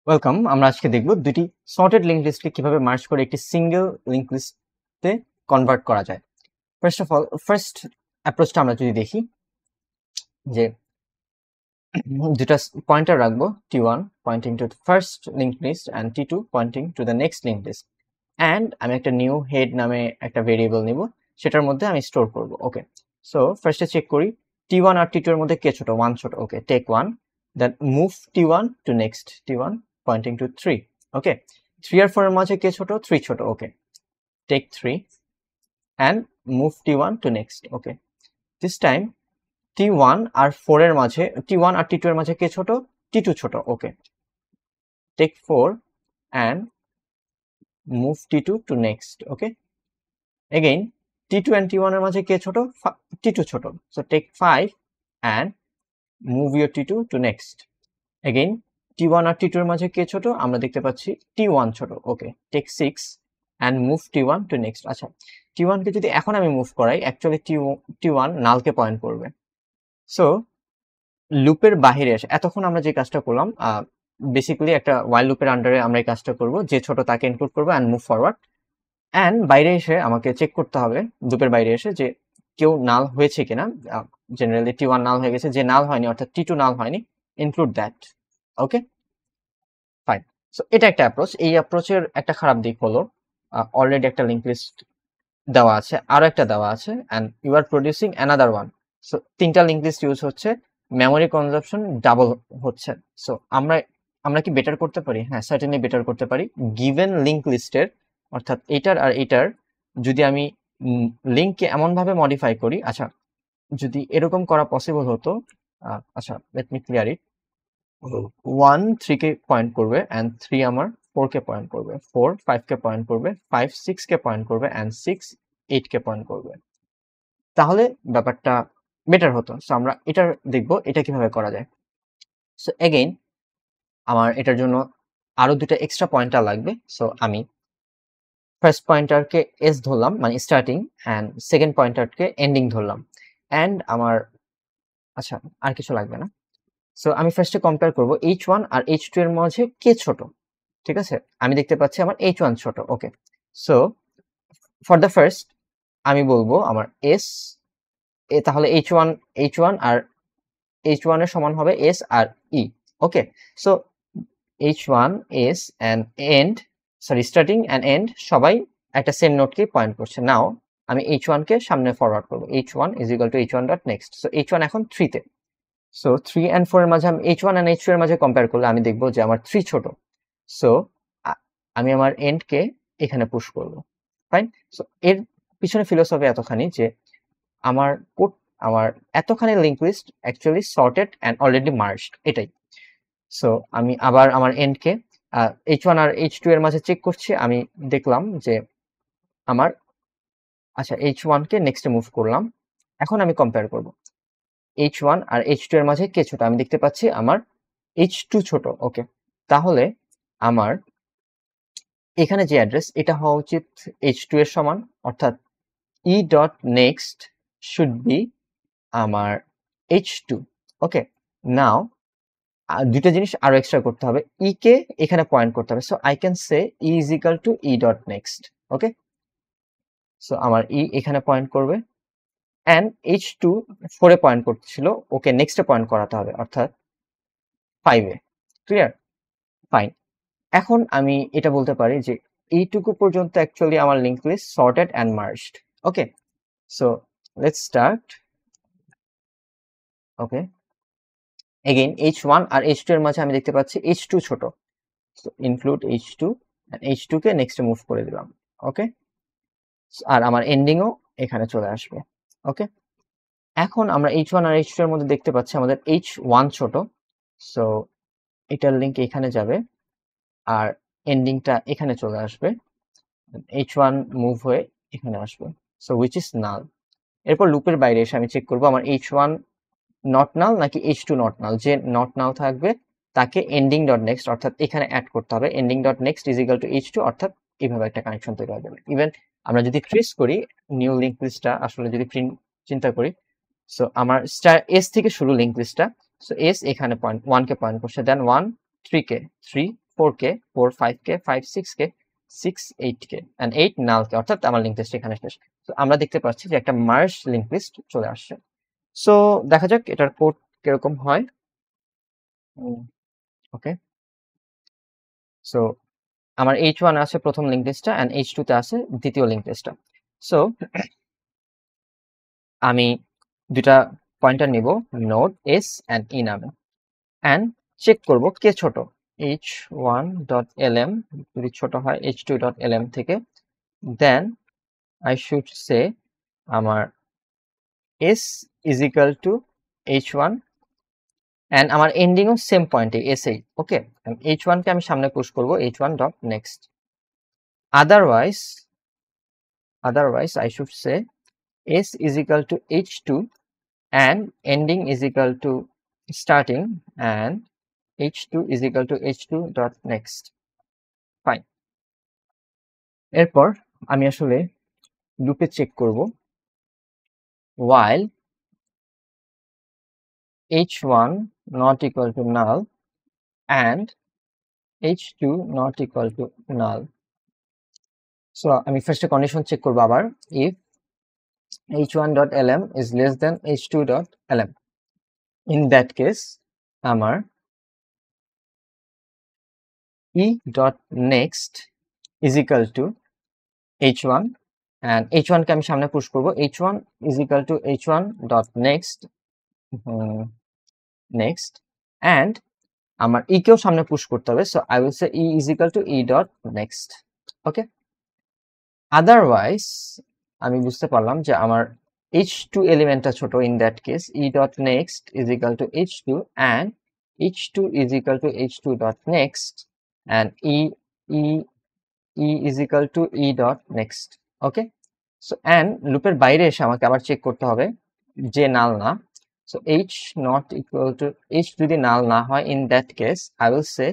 Welcome. আমরা আজকে দেখব দুটি সর্টেড লিঙ্ক লিস্টকে কিভাবে মার্জ করে একটি সিঙ্গেল লিঙ্ক লিস্টে কনভার্ট করা যায়। ফার্স্ট অ্যাপ্রোচটা আমরা যদি দেখি যে দুটা পয়েন্টার রাখবো, T1 pointing to the first link list and T2 pointing to the next link list, and আমি একটা নিউ হেড নামে একটা ভেরিয়েবল নিব, সেটার মধ্যে আমি স্টোর করব। ওকে, সো ফার্স্টে চেক করি T1 আর T2 এর মধ্যে কে ছোট, 1 ছোট। Okay, take 1, then move T1 to next T1 pointing to 3। Okay, 3 আর 4 এর মাঝে কে ছোট, 3 ছোট। Okay, take 3 and move T1 to next. Okay, this time T1 আর 4 এর মাঝে, T1 আর T2 এর মাঝে কে ছোট, T2 ছোট। ওকে, take 4 and move T2 to next. Okay, again T2 and T1 এর মাঝে কে ছোট, T2 ছোট, so take 5 and move your T2 to next. Again T1 R T2 এর মাঝে কে ছোট, আমরা দেখতে পাচ্ছি T1 ছোট। ওকে, take 6 and move T1 to next. আচ্ছা, T1 কে যদি এখন আমি মুভ করাই, অ্যাকচুয়ালি T1 নালকে পয়েন্ট করবে। সো লুপের বাহিরে এসে এতক্ষণ আমরা যে কাজটা করলাম, বেসিক্যালি একটা ওয়াইল লুপের আন্ডারে আমরা এই কাজটা করব, যে ছোট তাকে ইনপুট করবো অ্যান্ড মুভ ফরওয়ার্ড। অ্যান্ড বাইরে এসে আমাকে চেক করতে হবে, লুপের বাইরে এসে, যে কেউ নাল হয়েছে কিনা। জেনারেলি T1 নাল হয়ে গেছে, যে নাল হয়নি অর্থাৎ T2 নাল হয়নি, include that. Okay, fine. So এটা একটা অ্যাপ্রোচ। এই অ্যাপ্রোচের একটা খারাপ দিক হলো অলরেডি একটা লিঙ্ক লিস্ট দেওয়া আছে, আরো একটা দেওয়া আছে, and you are producing another one. So তিনটা লিঙ্ক লিস্ট ইউজ হচ্ছে, মেমোরি কনজাম্পশন ডাবল হচ্ছে। সো আমরা কি বেটার করতে পারি? হ্যাঁ, সার্টেনলি বেটার করতে পারি। গিভেন লিঙ্ক লিস্টের, অর্থাৎ এটার আর এটার, যদি আমি লিঙ্ককে এমনভাবে মডিফাই করি, আচ্ছা যদি এরকম করা পসিবল হতো, আচ্ছা লেট মি ক্লিয়ার ইট। 1 3 কে পয়েন্ট করবে অ্যান্ড 3 আমার 4 কে পয়েন্ট করবে, 4 5 কে পয়েন্ট করবে, 5 6 কে পয়েন্ট করবে অ্যান্ড 6 8 কে পয়েন্ট করবে, তাহলে ব্যাপারটা বেটার হতো। সো আমরা এটা দেখব এটা কিভাবে করা যায়। সো এগেইন আমার এটার জন্য আরো দুটো এক্সট্রা পয়েন্টার লাগবে। সো আমি ফার্স্ট পয়েন্টারকে এস ধরলাম, মানে স্টার্টিং, অ্যান্ড সেকেন্ড পয়েন্টারকে এন্ডিং ধরলাম। অ্যান্ড আমার, আচ্ছা আর কিছু লাগবে না। সো আমি ফার্স্টে কম্পেয়ার করব H1 আর H2 এর মাঝে কে ছোট। ঠিক আছে, আমি দেখতে পাচ্ছি আমার H1 ছোট। ওকে, সো ফর দ্য ফার্স্ট আমি বলবো আমার এস, তাহলে H1 আর H1 এর সমান হবে S আর E। Okay, so H1 S and end, sorry starting and end সবাই একটা সেম নোটকে পয়েন্ট করছে। নাও আমি H1 কে সামনে ফরওয়ার্ড করবো, H1 is equal to H1 dot next. So H1 এখন 3 তে, সো 3 and 4 এর মাঝে আমি H1 and H2 এর মাঝে কম্পেয়ার করলে আমি দেখবো যে আমার 3 ছোট। সো আমি আমার এন্ড কে এখানে পুশ করবো। ফাইন। সো এর পিছনে ফিলোসফি এতখানি যে আমার আমার এতখানি link list actually sorted and already merged, এটাই। সো আমি আবার আমার এন্ড কে H1 আর H2 এর মাঝে চেক করছি, আমি দেখলাম যে আমার, আচ্ছা H1 কে নেক্সটে মুভ করলাম, এখন আমি কম্পেয়ার করব H1 আর H2 এর মাঝে কে ছোট, আমি দেখতে পাচ্ছি আমার H2 ছোট। ওকে, তাহলে আমার এখানে যে অ্যাড্রেস, এটা হওয়া উচিত H2 এর সমান, অর্থাৎ E dot next should be আমার H2। ওকে, নাও দুইটা জিনিস আরো এক্সট্রা করতে হবে, ই কে এখানে পয়েন্ট করতে হবে। So I can say E is equal to E dot next. Okay, so আমার ই এখানে পয়েন্ট করবে অ্যান্ড H2 4 এ পয়েন্ট করছিল, ওকে নেক্সটে পয়েন্ট করাতে হবে, অর্থাৎ 5 এ। ক্লিয়ার? ফাইন। এখন আমি এটা বলতে পারি যে এইটুকু পর্যন্ত অ্যাকচুয়ালি আমার link list sorted and merged. Okay, so let's start. Okay, again H1 আর H2 এর মাঝে আমি দেখতে পাচ্ছি H2 ছোট, so include H2 and H2 কে নেক্সটে মুভ করে দিলাম। ওকে, আর আমার এন্ডিংও এখানে চলে আসবে। ওকে, এখন আমরা H1 আর H2 এর মধ্যে দেখতে পাচ্ছি আমাদের H1 ছোট, সো এটার লিঙ্ক এখানে যাবে আর এন্ডিংটা এখানে চলে আসবে, H1 মুভ হয়ে এখানে আসবে, সো হুইচ ইজ নাল। এরপর লুপের বাইরে এসে আমি চেক করব আমার H1 নট নাল নাকি H2 নট নাল। যে নট নাল থাকবে তাকে এন্ডিং ডট নেক্সট, অর্থাৎ এখানে অ্যাড করতে হবে, ending dot next is equal to H2, অর্থাৎ এইভাবে একটা কানেকশন তৈরি হয়ে যাবে। ইভেন আমরা যদি ট্রেস করি নিউ লিঙ্ক লিস্টটা, আসলে যদি চিন্তা করি, সো আমার স্টার এস থেকে শুরু লিঙ্ক লিস্টটা, সো এস এখানে পয়েন্ট 1 কে পয়েন্ট করছে, দেন 1 3 কে 3 4k 4 5k 5 6k 6 8k and 8 null k, অর্থাৎ আমার লিঙ্ক লিস্ট এখানে শেষ। তো আমরা দেখতে পাচ্ছি যে একটা মার্জ লিঙ্ক লিস্ট চলে আসছে। সো দেখা যাক এটার কোড কিরকম হয়। ওকে, সো আমার h1 আছে প্রথম লিঙ্ক লিস্টটা এন্ড h2 তে আছে দ্বিতীয় লিঙ্ক লিস্টটা। সো আমি দুটা পয়েন্টার নিব নোড s এন্ড e নামে এন্ড চেক করব কে ছোট, h1.lm যদি ছোট হয় h2.lm থেকে, দেন I should say আমার s is equal to h1 and আমার এন্ডিং ও সেম পয়েন্টে s8। ওকে, h1 কে আমি সামনে পুশ করব h1 dot next. otherwise I should say s is equal to h2 and ending is equal to starting and h2 is equal to h2 dot next. Fine, এরপর আমি আসলে লুপে check করব while h1 not equal to null and h2 not equal to null. So আমি ফার্স্টে condition check করব আবার, if h1.lm is less than h2.lm, in that case আমার e.next is equal to h1 and h1 কে আমি সামনে push করব, h1 is equal to h1 dot next next and আমার e কেও সামনে পুশ করতে হবে, so I will say e is equal to e dot next. Okay, otherwise আমি বুঝতে পারলাম যে আমার h2 এলিমেন্টটা ছোট, in that case e dot next is equal to h2 and h2 is equal to h2 dot next and e is equal to e dot next. Okay, so end লুপের বাইরে এসে আমাকে আবার চেক করতে হবে যে নাল না, so h not equal to h যদি নাল না হয়, in that case I will say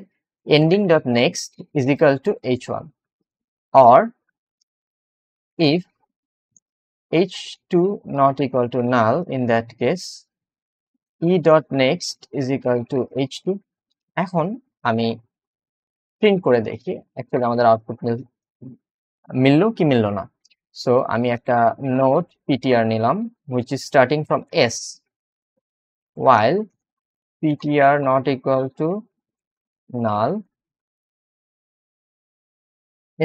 ending dot next is equal to h1 or if h2 not equal to null, in that case e dot next is equal to h2. এখন আমি print করে দেখি actually আমাদের output মিললো কি মিললো না। So আমি একটা node ptr নিলাম which is starting from s while ptr not equal to null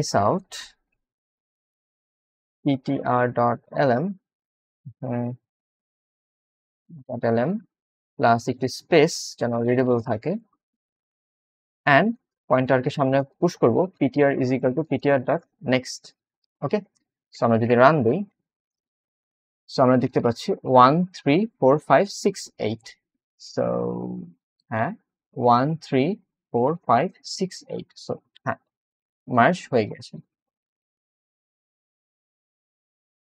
s out ptr.lm .lm plus একটি স্পেস যেন রিডেবল থাকে এন্ড পয়েন্টারকে সামনে পুশ করব ptr is equal to ptr.next. Okay, so আমরা যদি রান দিই, সো আমরা দেখতে পাচ্ছি 1 3 4 5 6 8, সো হ্যাঁ 1 3 4 5 6 8, সো হ্যাঁ মার্জ হয়ে গেছে।